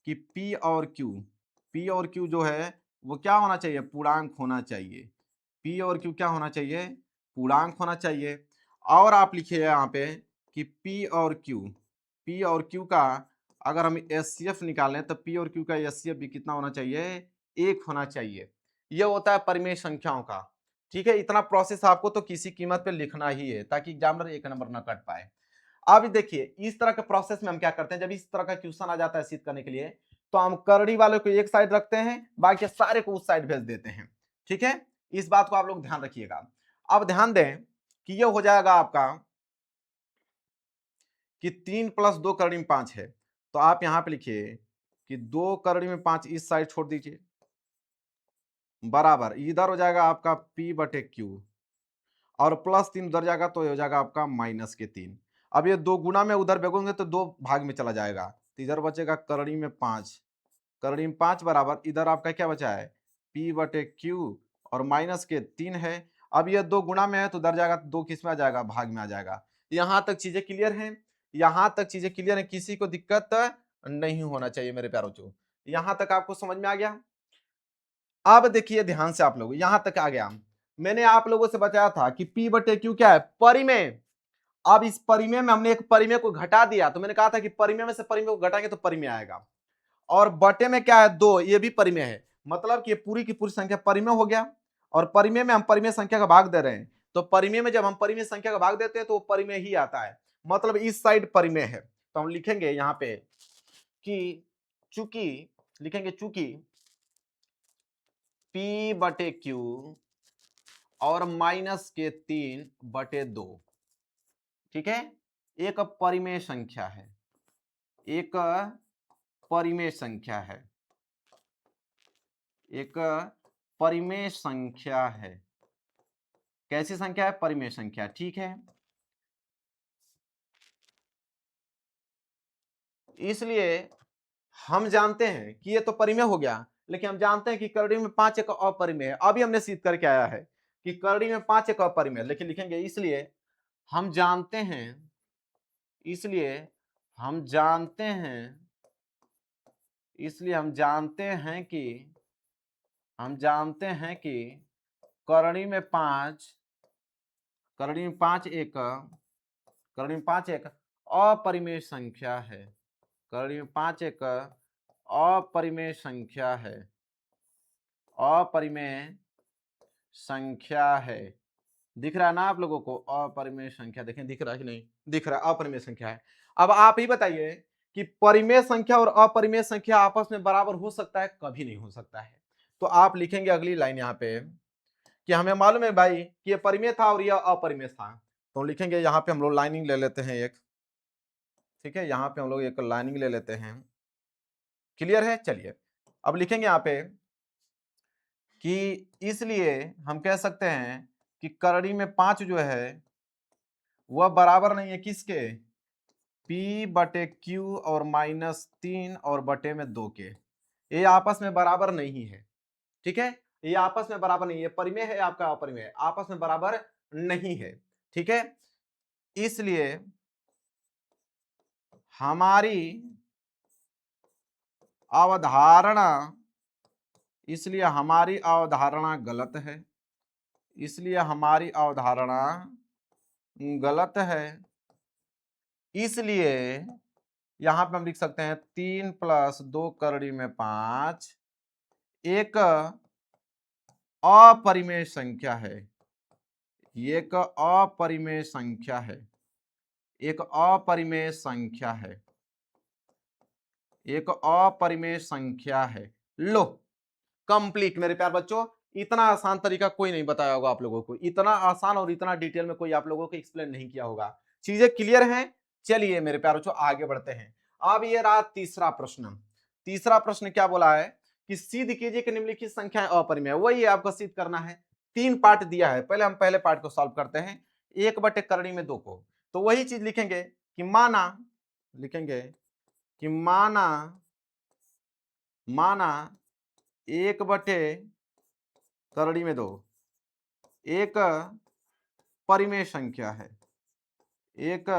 कि P और Q जो है वो क्या होना चाहिए? पूर्णांक होना चाहिए। P और Q क्या होना चाहिए? पूर्णांक होना चाहिए। और आप लिखिए यहाँ पे कि P और Q का अगर हम एचसीएफ निकालें तो P और Q का एचसीएफ भी कितना होना चाहिए? 1 होना चाहिए। यह होता है परिमेय संख्याओं का। ठीक है, इतना प्रोसेस आपको तो किसी कीमत पे लिखना ही है ताकि एग्जामिनर एक नंबर ना कट पाए। अब देखिए इस तरह के प्रोसेस में हम क्या करते हैं, जब इस तरह का क्वेश्चन आ जाता है सिद्ध करने के लिए, तो हम करड़ी वाले को एक साइड रखते हैं, बाकी सारे को उस साइड भेज देते हैं। ठीक है, इस बात को आप लोग ध्यान रखिएगा। अब ध्यान दें कि यह हो जाएगा आपका कि 3 + 2 करड़ी में 5 है, तो आप यहां पे लिखिए कि 2 करड़ी में 5 इस साइड छोड़ दीजिए, बराबर इधर हो जाएगा आपका P/Q, और +3 उधर जाएगा तो ये हो जाएगा आपका -3। अब ये 2 गुना में उधर भेजोगे तो 2 भाग में चला जाएगा, तो इधर बचेगा करड़ी में 5, करड़ी में 5 बराबर इधर आपका क्या बचा है? P/Q, और -3 है। अब ये 2 गुना में है तो उधर जाएगा तो 2 किस में आ जाएगा? भाग में आ जाएगा। यहां तक चीजें क्लियर हैं? यहां तक चीजें क्लियर है, किसी को दिक्कत नहीं होना चाहिए मेरे प्यारों। यहां तक आपको समझ में आ गया? अब देखिए ध्यान से आप लोग, यहां तक आ गया। मैंने आप लोगों से बताया था कि P बटे Q क्या है, परिमेय। अब इस परिमेय में हमने एक परिमेय को घटा दिया, तो मैंने कहा था कि परिमेय में से परिमेय को घटाएंगे तो परिमेय आएगा। और बटे में क्या है, 2, ये भी परिमेय है। मतलब कि ये पूरी की पूरी संख्या परिमेय हो गया, और परिमेय में हम परिमेय संख्या का भाग दे रहे हैं, तो परिमेय में जब हम परिमेय संख्या का भाग देते हैं तो वो परिमेय ही आता है। मतलब इस साइड परिमेय है, तो हम लिखेंगे यहां पे कि चूंकि, लिखेंगे चूंकि P बटे Q और माइनस के 3 बटे 2, ठीक है, एक परिमेय संख्या है, एक परिमेय संख्या है, एक परिमेय संख्या है। कैसी संख्या है, परिमेय संख्या, ठीक है। इसलिए हम जानते हैं कि ये तो परिमेय हो गया, लेकिन हम जानते हैं कि करड़ी में 5 एक अपरिमेय है। अभी हमने सिद्ध करके आया है कि करड़ी में 5 एक अपरिमेय, लेकिन लिखेंगे इसलिए हम जानते हैं, इसलिए हम जानते हैं, इसलिए हम जानते हैं कि, हम जानते हैं कि करड़ी में 5, करड़ी में 5 एक, करड़ी में 5 एक अपरिमेय संख्या है, करड़ी में 5 एक अपरिमेय संख्या है, अपरिमेय संख्या है। दिख रहा है ना आप लोगों को, अपरिमेय संख्या, देखें दिख रहा है कि नहीं, दिख रहा है, अपरिमेय संख्या है। अब आप ही बताइए कि परिमेय संख्या और अपरिमेय संख्या आपस में बराबर हो सकता है, कभी नहीं हो सकता है। तो आप लिखेंगे अगली लाइन यहाँ पे कि हमें मालूम है भाई कि ये परिमेय था और यह अपरिमेय था, तो लिखेंगे यहाँ पे हम लोग लाइनिंग ले लेते हैं एक, ठीक है, यहाँ पे हम लोग एक लाइनिंग ले लेते हैं। क्लियर है, चलिए अब लिखेंगे यहाँ पे कि इसलिए हम कह सकते हैं कि करड़ी में 5 जो है वह बराबर नहीं है किसके, P बटे Q और माइनस 3 और बटे में 2 के, ये आपस में बराबर नहीं है, ठीक है, ये आपस में बराबर नहीं है, परिमेय है आपका अपरिमेय, आपस में बराबर नहीं है, ठीक है। इसलिए हमारी अवधारणा, इसलिए हमारी अवधारणा गलत है, इसलिए हमारी अवधारणा गलत है। इसलिए यहां पे हम लिख सकते हैं 3 + 2 करड़ी में 5 एक अपरिमेय संख्या है, एक अपरिमेय संख्या है, एक अपरिमेय संख्या है, एक अपरिमेय संख्या है। लो, कंप्लीट मेरे प्यार बच्चों, इतना आसान तरीका कोई नहीं बताया होगा आप लोगों को, इतना आसान और इतना डिटेल में कोई आप लोगों को एक्सप्लेन नहीं किया होगा। चीजें क्लियर हैं, चलिए मेरे प्यार बच्चों आगे बढ़ते हैं। अब ये रहा तीसरा प्रश्न। तीसरा प्रश्न क्या बोला है कि सिद्ध कीजिए कि निम्नलिखित संख्याएं अपरिमेय, वही आपको सिद्ध करना है। 3 पार्ट दिया है, पहले हम पहले पार्ट को सॉल्व करते हैं, 1 बटे करड़ी में 2 को, तो वही चीज लिखेंगे कि माना, लिखेंगे कि माना, माना 1 बटे करड़ी में 2 एक परिमेय संख्या है, एक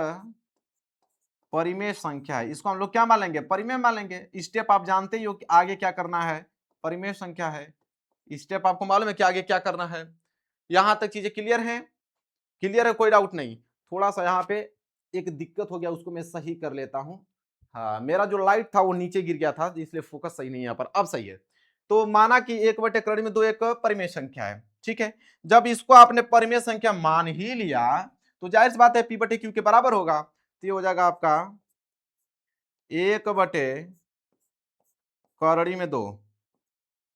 परिमेय संख्या है, इसको हम लोग क्या मान लेंगे, परिमेय मान लेंगे। स्टेप आप जानते ही हो कि आगे क्या करना है, परिमेय संख्या है, स्टेप आपको मालूम है कि आगे क्या करना है। यहां तक चीजें क्लियर हैं, क्लियर है, कोई डाउट नहीं। थोड़ा सा यहाँ पे एक दिक्कत हो गया, उसको मैं सही कर लेता हूं। हाँ, मेरा जो लाइट था वो नीचे गिर गया था, इसलिए फोकस सही नहीं है यहाँ पर, अब सही है। तो माना कि 1 बटे करड़ी में 2 एक परिमेय संख्या है, ठीक है। जब इसको आपने परिमेय संख्या मान ही लिया तो जाहिर सी बात है P बटे Q के बराबर होगा, तो ये हो जाएगा आपका 1 बटे करड़ी में 2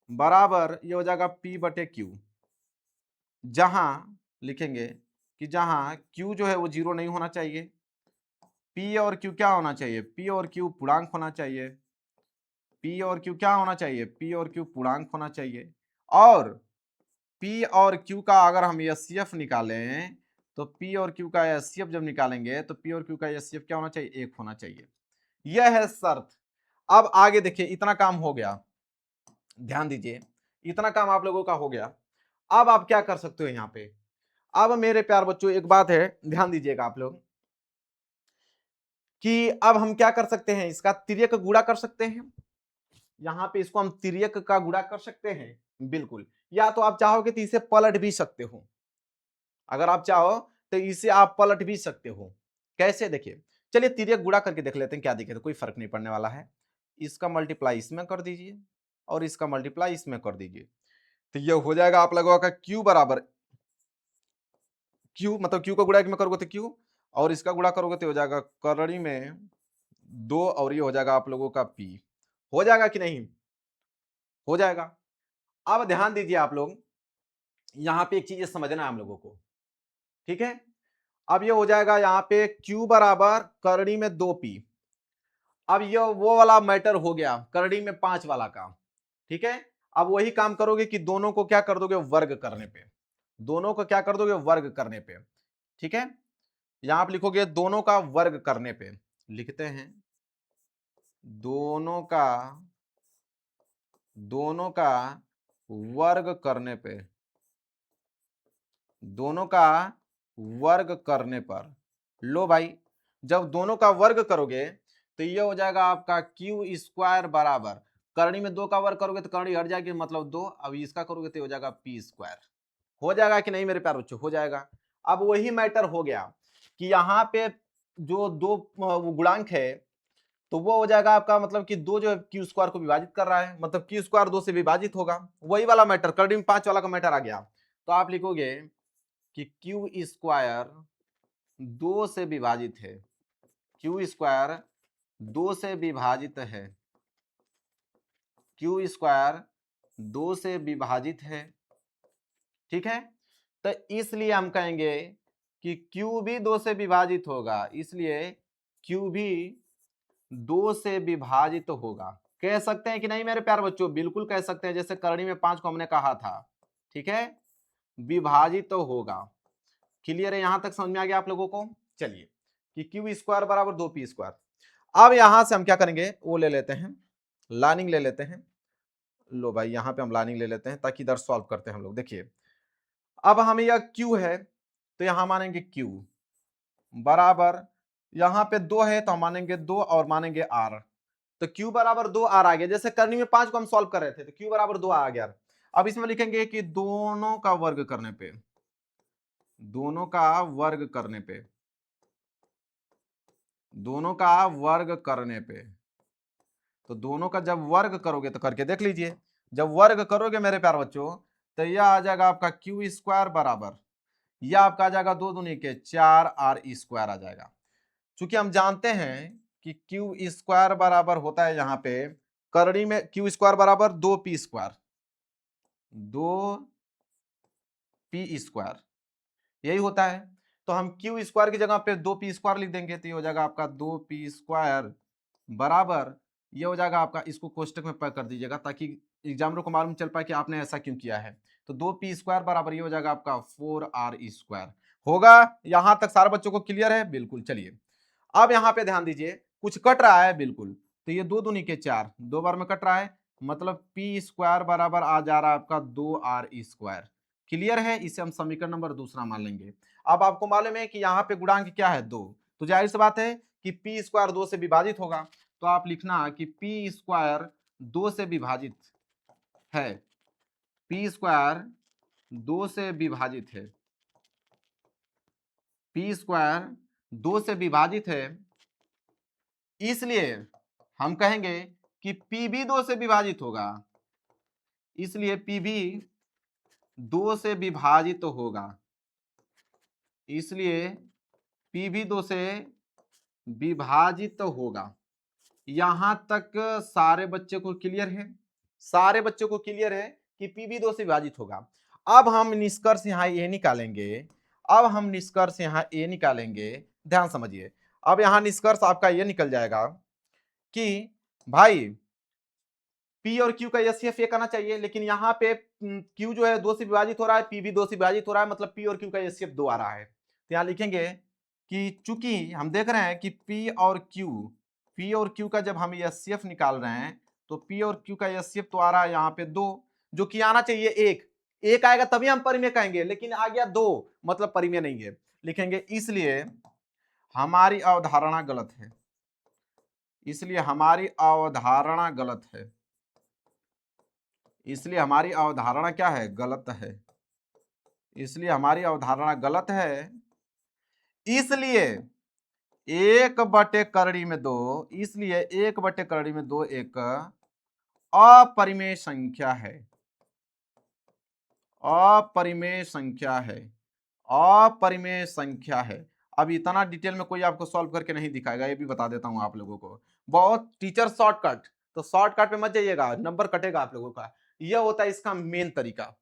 बराबर, ये हो जाएगा P बटे Q, जहां लिखेंगे कि जहां Q जो है वो 0 नहीं होना चाहिए, P और Q क्या होना चाहिए, P और Q पूर्णांक होना चाहिए, P और Q क्या होना चाहिए, P और Q पूर्णांक होना चाहिए। और P और Q का अगर हम एचसीएफ निकालें तो P और Q का एचसीएफ जब निकालेंगे तो P और Q का एचसीएफ क्या होना चाहिए, 1 होना चाहिए। यह है शर्त। अब आगे देखिए, इतना काम हो गया, ध्यान दीजिए, इतना काम आप लोगों का हो गया। अब आप क्या कर सकते हो यहाँ पे, अब मेरे प्यार बच्चों एक बात है, ध्यान दीजिएगा आप लोग कि अब हम क्या कर सकते हैं, इसका तिर्यक गुणा कर सकते हैं। यहाँ पे इसको हम तिर्यक का गुणा कर सकते हैं, बिल्कुल, या तो आप चाहोगे तो इसे पलट भी सकते हो, अगर आप चाहो तो इसे आप पलट भी सकते हो। कैसे, देखिए, चलिए तिर्यक गुणा करके देख लेते हैं क्या दिखेगा, कोई फर्क नहीं पड़ने वाला है। इसका मल्टीप्लाई इसमें कर दीजिए और इसका मल्टीप्लाई इसमें कर दीजिए, तो ये हो जाएगा आप लोगों का क्यू बराबर क्यू, मतलब क्यू का गुणा में करोगे तो क्यू, और इसका गुणा करोगे तो हो जाएगा करड़ी में 2, और ये हो जाएगा आप लोगों का पी। हो जाएगा कि नहीं? हो जाएगा। अब ध्यान दीजिए आप लोग, यहां पे एक चीज समझना है हम लोगों को, ठीक है? अब ये हो जाएगा यहाँ पे Q बराबर करड़ी में 2P। अब ये वो वाला मैटर हो गया करड़ी में 5 वाला का, ठीक है? अब वही काम करोगे कि दोनों को क्या कर दोगे, वर्ग करने पे, दोनों को क्या कर दोगे, वर्ग करने पे, ठीक है? यहां आप लिखोगे दोनों का वर्ग करने पे, लिखते हैं दोनों का, दोनों का वर्ग करने पे, दोनों का वर्ग करने पर, लो भाई, जब दोनों का वर्ग करोगे तो ये हो जाएगा आपका क्यू स्क्वायर बराबर, करनी में 2 का वर्ग करोगे तो करनी हट जाएगी, मतलब 2, अब इसका करोगे तो हो जाएगा पी स्क्वायर। हो जाएगा कि नहीं मेरे प्यारे बच्चों? हो जाएगा। अब वही मैटर हो गया कि यहाँ पे जो दो गुणांक है, तो वो हो जाएगा आपका, मतलब कि 2 जो है क्यू स्क्वायर को विभाजित कर रहा है, मतलब क्यू स्क्वायर 2 से विभाजित होगा, वही वाला मैटर, करनी में 5 वाला का मैटर आ गया। तो आप लिखोगे कि क्यू स्क्वायर 2 से विभाजित है, क्यू स्क्वायर 2 से विभाजित है, क्यू स्क्वायर 2 से विभाजित है, ठीक है? तो इसलिए हम कहेंगे कि क्यू भी 2 से विभाजित होगा, इसलिए क्यू भी 2 से विभाजित होगा। कह सकते हैं कि नहीं मेरे प्यारे बच्चों? बिल्कुल कह सकते हैं, जैसे करनी में 5 को हमने कहा था, ठीक है? विभाजित तो होगा। क्लियर है? यहां तक समझ में आ गया आप लोगों को? चलिए, कि क्यू स्क्वायर बराबर 2 पी स्क्वायर। अब यहां से हम क्या करेंगे, वो ले लेते हैं, लाइनिंग ले लेते हैं। लो भाई, यहां पे हम लाइनिंग ले लेते हैं ताकि इधर सॉल्व करते हैं हम लोग। देखिए, अब हमें यह क्यू है तो यहां मानेंगे क्यू बराबर, यहां पे 2 है तो हम मानेंगे 2 और मानेंगे आर, तो क्यू बराबर 2 आर आ गया। जैसे करनी में 5 को हम सॉल्व कर रहे थे तो क्यू बराबर 2 आ गया। अब इसमें लिखेंगे कि दोनों का वर्ग करने पे, दोनों का वर्ग करने पे, दोनों का वर्ग करने पे, तो दोनों का जब वर्ग करोगे तो करके देख लीजिए, जब वर्ग करोगे मेरे प्यारे बच्चों तो यह आ जाएगा आपका क्यू स्क्वायर बराबर, यह आपका आ जाएगा 2 दूनी के 4 आर स्क्वायर आ जाएगा। चूंकि हम जानते हैं कि क्यू स्क्वायर बराबर होता है यहाँ पे करनी में क्यू स्क्वायर बराबर 2 पी स्क्वायर, 2 पी स्क्वायर, यही होता है। तो हम क्यू स्क्वायर की जगह पे 2 पी स्क्वायर लिख देंगे, तो ये हो जाएगा आपका 2 पी स्क्वायर बराबर, ये हो जाएगा आपका, इसको कोष्टक में पैक कर दीजिएगा ताकि एग्जामिनर को मालूम चल पाए कि आपने ऐसा क्यों किया है। तो 2 पी स्क्वायर बराबर ये हो जाएगा आपका 4 आर स्क्वायर। होगा यहां तक सारे बच्चों को क्लियर है? बिल्कुल। चलिए, अब यहां पे ध्यान दीजिए, कुछ कट रहा है, बिल्कुल, तो ये 2 दूनी के 4, 2 बार में कट रहा है, मतलब पी स्क्वायर बराबर आ जा रहा है आपका 2 आर स्क्वायर। क्लियर है? इसे हम समीकरण नंबर दूसरा मान लेंगे। अब आपको मालूम है कि यहाँ पे गुणांक क्या है, 2, तो जाहिर सी बात है कि पी स्क्वायर 2 से विभाजित होगा, तो आप लिखना कि पी स्क्वायर 2 से विभाजित है, पी स्क्वायर 2 से विभाजित है, पी स्क्वायर 2 से विभाजित है, इसलिए हम कहेंगे कि पी भी 2 से विभाजित होगा, इसलिए पी भी 2 से विभाजित होगा, इसलिए पी भी 2 से विभाजित होगा। यहां तक सारे बच्चे को क्लियर है? सारे बच्चों को क्लियर है कि पी भी 2 से विभाजित होगा। अब हम निष्कर्ष यहां ये निकालेंगे, अब हम निष्कर्ष यहां ये निकालेंगे, ध्यान समझिए। अब यहां निष्कर्ष आपका ये निकल जाएगा कि भाई पी और क्यू का एचसीएफ एक आना चाहिए, लेकिन यहाँ पे क्यू जो है 2 से विभाजित हो रहा है, पी भी 2 से विभाजित हो रहा है, मतलब पी और क्यू का एचसीएफ 2 आ रहा है। तो यहाँ लिखेंगे कि चूंकि हम देख रहे हैं कि पी और क्यू का जब हम एचसीएफ निकाल रहे हैं तो पी और क्यू का एचसीएफ तो आ रहा है यहाँ पे 2, जो कि आना चाहिए 1, 1 आएगा तभी हम परिमेय कहेंगे, लेकिन आ गया 2, मतलब परिमेय नहीं है। लिखेंगे इसलिए हमारी अवधारणा गलत है, इसलिए हमारी अवधारणा गलत है, इसलिए हमारी अवधारणा क्या है, गलत है। इसलिए हमारी अवधारणा गलत है। इसलिए 1/2 इसलिए 1/2 एक अपरिमेय संख्या है। अपरिमेय संख्या है। अपरिमेय संख्या है। अब इतना डिटेल में कोई आपको सॉल्व करके नहीं दिखाएगा, ये भी बता देता हूं आप लोगों को। बहुत टीचर शॉर्टकट, तो शॉर्टकट में मत जाइएगा, नंबर कटेगा आप लोगों का। यह होता है इसका मेन तरीका।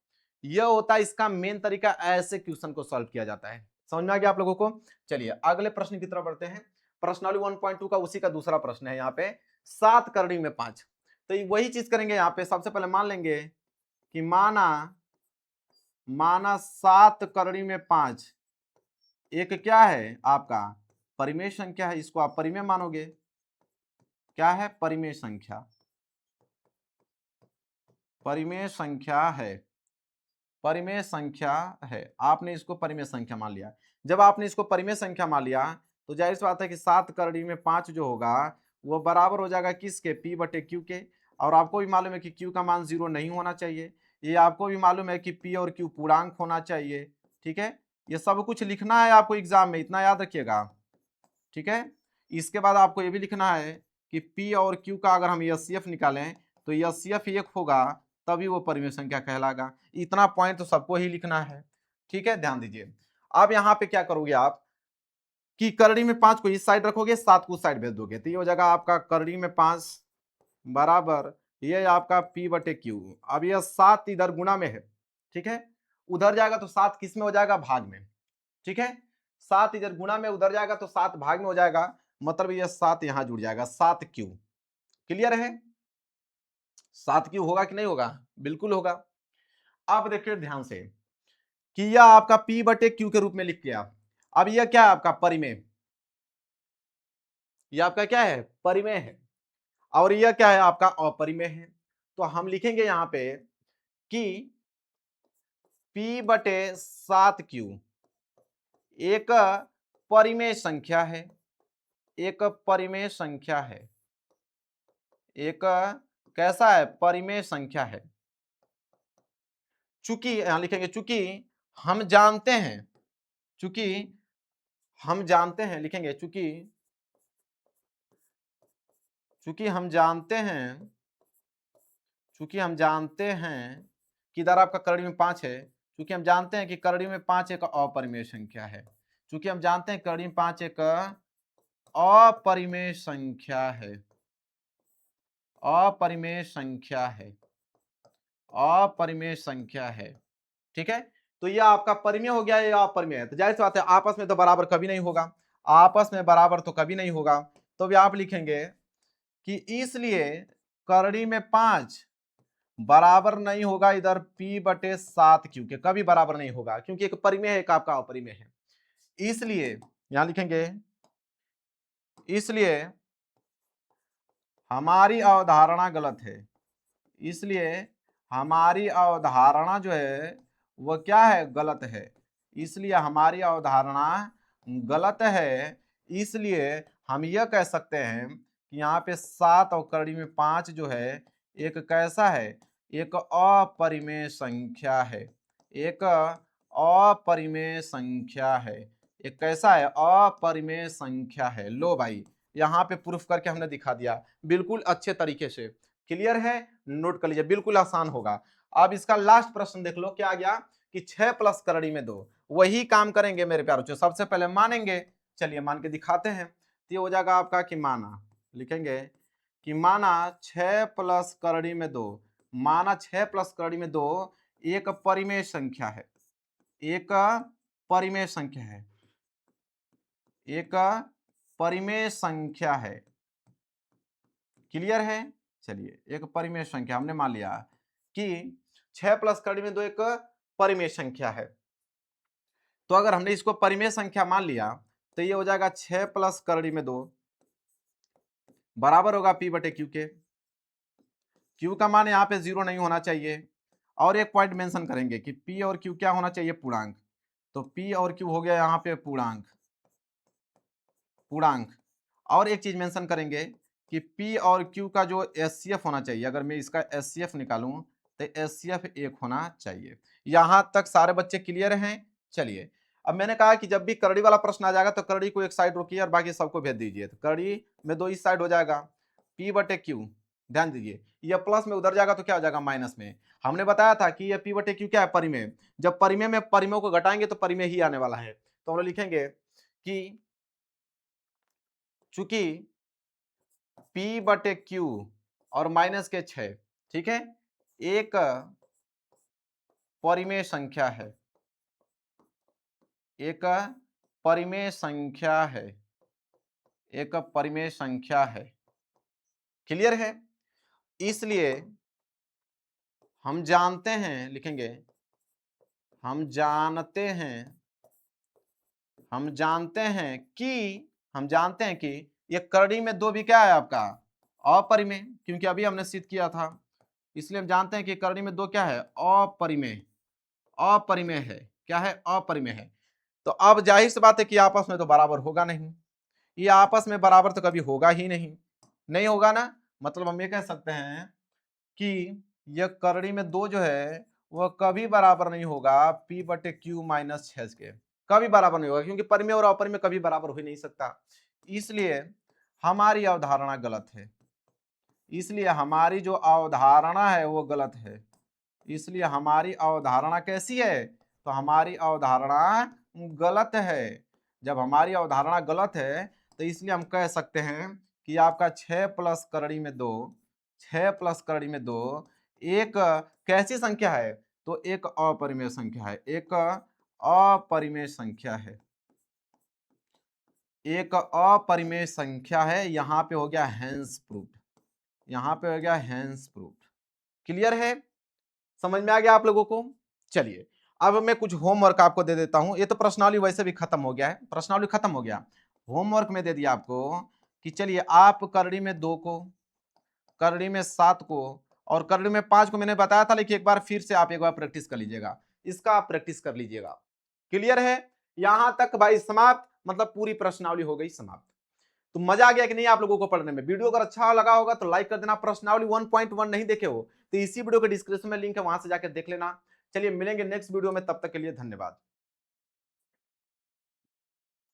यह होता है इसका मेन तरीका, ऐसे क्वेश्चन को सॉल्व किया जाता है। समझ में आ गया आप लोगों को। चलिए अगले प्रश्न की तरफ बढ़ते हैं। प्रश्नावली 1.2 का उसी का दूसरा प्रश्न है। यहाँ पे 7 करड़ी में 5, तो वही चीज करेंगे। यहाँ पे सबसे पहले मान लेंगे कि माना 7 करड़ी में 5 एक क्या है आपका परिमेय संख्या है। इसको आप परिमेय मानोगे। क्या है, परिमेय संख्या। परिमेय संख्या है। परिमेय संख्या है। आपने इसको परिमेय संख्या मान लिया। जब आपने इसको परिमेय संख्या मान लिया तो जाहिर सी बात है कि 7 करड़ी में 5 जो होगा वो बराबर हो जाएगा किसके, P बटे Q के। और आपको भी मालूम है कि Q का मान 0 नहीं होना चाहिए। ये आपको भी मालूम है कि P और Q पूर्णांक होना चाहिए। ठीक है, ये सब कुछ लिखना है आपको एग्जाम में, इतना याद रखिएगा। ठीक है, इसके बाद आपको ये भी लिखना है कि P और Q का अगर हम HCF निकालें तो HCF 1 होगा, तभी वो परिमेय संख्या कहलाएगा। इतना पॉइंट तो सबको ही लिखना है। ठीक है, ध्यान दीजिए। अब यहाँ पे क्या करोगे आप कि करड़ी में 5 को इस साइड रखोगे, 7 को उस साइड भेज दोगे, तो ये हो जाएगा आपका करड़ी में 5 बराबर ये आपका P बटे Q। अब ये 7 इधर गुणा में है। ठीक है, उधर जाएगा तो 7 किस में हो जाएगा, भाग में। ठीक है, 7 इधर गुणा में उधर जाएगा तो 7 भाग में हो जाएगा, मतलब ये 7 यहां जुड़ जाएगा, 7Q। क्लियर है, 7Q होगा कि नहीं होगा, बिल्कुल होगा। अब देखिए ध्यान से कि यह आपका P बटे Q के रूप में लिख दिया। अब यह क्या है आपका परिमेय, यह आपका क्या है, परिमेय है। और यह क्या है आपका अपरिमेय है। तो हम लिखेंगे यहां पे कि P बटे 7Q एक परिमेय संख्या है। एक परिमेय संख्या है। एक कैसा है, परिमेय संख्या है। चूंकि यहां लिखेंगे चूंकि हम जानते हैं, चूंकि हम जानते हैं, लिखेंगे चूंकि चूंकि हम जानते हैं, चूंकि हम जानते हैं कि इधर आपका करड़ी में 5 है। चूंकि हम जानते हैं कि करड़ी में 5 एक अपरिमेय संख्या है। चूंकि हम जानते हैं करड़ी में 5 एक अपरिमेय संख्या है। अपरिमेय संख्या है। अपरिमेय संख्या है। ठीक है, तो यह आपका परिमेय हो गया, यह अपरिमेय है। तो जाहिर सी बात है आपस में तो बराबर कभी नहीं होगा। आपस में बराबर तो कभी नहीं होगा। तो भी आप लिखेंगे कि इसलिए करड़ी में 5 बराबर नहीं होगा इधर P बटे 7Q के, कभी बराबर नहीं होगा, क्योंकि एक परिमेय है, एक आपका अपरिमेय है। इसलिए यहां लिखेंगे, इसलिए हमारी अवधारणा गलत है। इसलिए हमारी अवधारणा जो है वह क्या है, गलत है। इसलिए हमारी अवधारणा गलत है। इसलिए हम यह कह सकते हैं कि यहाँ पे 7 और करड़ी में 5 जो है एक कैसा है, एक अपरिमेय संख्या है। एक अपरिमेय संख्या है। एक कैसा है, अपरिमेय संख्या है। लो भाई, यहाँ पे प्रूफ करके हमने दिखा दिया बिल्कुल अच्छे तरीके से। क्लियर है, नोट कर लीजिए, बिल्कुल आसान होगा। अब इसका लास्ट प्रश्न देख लो, क्या आ गया कि 6 प्लस करड़ी में 2। वही काम करेंगे मेरे प्यारों से, सबसे पहले मानेंगे। चलिए मान के दिखाते हैं। तो ये हो जाएगा आपका कि माना, लिखेंगे कि माना 6 प्लस करड़ी में 2, माना 6 प्लस करड़ी में 2 एक परिमेय संख्या है। एक परिमेय संख्या है। एक परिमेय संख्या है। क्लियर है, चलिए एक परिमेय संख्या हमने मान लिया कि 6 प्लस करड़ी में 2 एक परिमेय संख्या है। तो अगर हमने इसको परिमेय संख्या मान लिया तो ये हो जाएगा 6 प्लस करड़ी में 2 बराबर होगा P बटे Q के। Q का मान यहाँ पे 0 नहीं होना चाहिए। और एक पॉइंट मेंशन करेंगे कि P और Q क्या होना चाहिए, पूर्णांक। तो P और Q हो गया यहाँ पे पूर्णांक। पूर्णांक। और एक चीज मेंशन करेंगे कि P और Q का जो HCF होना चाहिए, अगर मैं इसका HCF निकालूं तो HCF एक होना चाहिए। यहां तक सारे बच्चे क्लियर हैं? चलिए, अब मैंने कहा कि जब भी करड़ी वाला प्रश्न आ जाएगा तो करड़ी को एक साइड रोकिए और बाकी सबको भेज दीजिए। तो करड़ी में 2 इस साइड हो जाएगा, P/Q, ध्यान दीजिए, ये प्लस में उधर जाएगा तो क्या हो जाएगा, माइनस में। हमने बताया था कि ये P/Q क्या है, परिमेय। जब परिमेय में परिमेय को घटाएंगे तो परिमेय ही आने वाला है। तो हम लोग लिखेंगे कि चूंकि P/Q और माइनस के 6, ठीक है, एक परिमेय संख्या है, एक परिमेय संख्या है, एक परिमेय संख्या है। क्लियर है? इसलिए हम जानते हैं, लिखेंगे हम जानते हैं कि ये करड़ी में 2 भी क्या है आपका, अपरिमेय, क्योंकि अभी हमने सिद्ध किया था। इसलिए हम जानते हैं कि करड़ी में 2 क्या है, अपरिमेय, अपरिमेय है। क्या है, अपरिमेय है। तो अब जाहिर सी बात है कि आपस में तो बराबर होगा नहीं, ये आपस में बराबर तो कभी होगा ही नहीं होगा ना। मतलब हम ये कह सकते हैं कि यह करड़ी में 2 जो है वह कभी बराबर नहीं होगा P/Q माइनस 6 के, कभी बराबर नहीं होगा, क्योंकि परिमेय और अपरिमेय कभी बराबर हो ही नहीं सकता। इसलिए हमारी अवधारणा गलत है, इसलिए हमारी जो अवधारणा है वो गलत है। इसलिए हमारी अवधारणा कैसी है, तो हमारी अवधारणा गलत है। जब हमारी अवधारणा गलत है तो इसलिए हम कह सकते हैं कि आपका 6 प्लस करड़ी में 2, 6 प्लस करड़ी में 2 एक कैसी संख्या है, तो एक अपरिमेय संख्या है, एक अपरिमेय संख्या है, एक अपरिमेय संख्या है। यहां पे हो गया हेंस प्रूफ, यहां पे हो गया हेंस प्रूफ। क्लियर है? समझ में आ गया आप लोगों को? चलिए, अब मैं कुछ होमवर्क आपको दे देता हूं। ये तो प्रश्नावली वैसे भी खत्म हो गया है, प्रश्नावली खत्म हो गया। होमवर्क में दे दिया आपको कि चलिए आप करड़ी में 2 को, करड़ी में 7 को और करड़ी में 5 को मैंने बताया था, लेकिन एक बार फिर से आप एक बार प्रैक्टिस कर लीजिएगा, इसका आप प्रैक्टिस कर लीजिएगा। क्लियर है? यहां तक भाई समाप्त, मतलब पूरी प्रश्नावली हो गई समाप्त। तो मजा आ गया कि नहीं आप लोगों को पढ़ने में? वीडियो अगर अच्छा लगा होगा तो लाइक कर देना। प्रश्नावली 1.1 नहीं देखे हो तो इसी वीडियो के डिस्क्रिप्शन में लिंक है, वहां से जाकर देख लेना। चलिए मिलेंगे नेक्स्ट वीडियो में, तब तक के लिए धन्यवाद।